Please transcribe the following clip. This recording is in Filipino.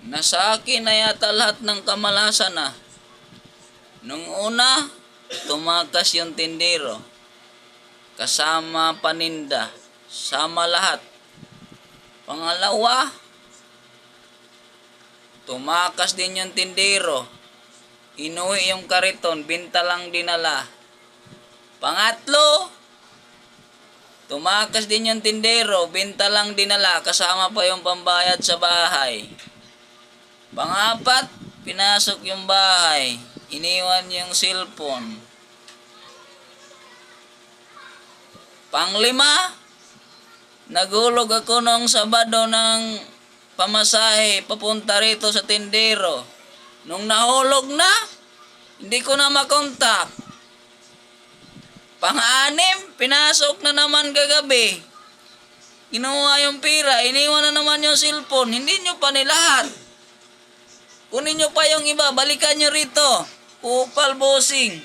Nasa akin na yata lahat ng kamalasan na. Nung una, tumakas yung tindero. Kasama paninda. Sama lahat. Pangalawa, tumakas din yung tindero. Inuwi yung kariton, binta lang dinala. Pangatlo, tumakas din yung tindero, binta lang dinala, kasama pa yung pambayad sa bahay. Pangapat, pinasok yung bahay, iniwan yung cellphone. Panglima, naghulog ako noong Sabado ng pamasahe papunta rito sa tindero. Nung nahulog na, hindi ko na makontak. Pang-anim, pinasok na naman kagabi. Kinuha yung pira, iniwan na naman yung cellphone. Hindi nyo pa nilahat. Kunin nyo pa yung iba, balikan nyo rito. Upal bossing.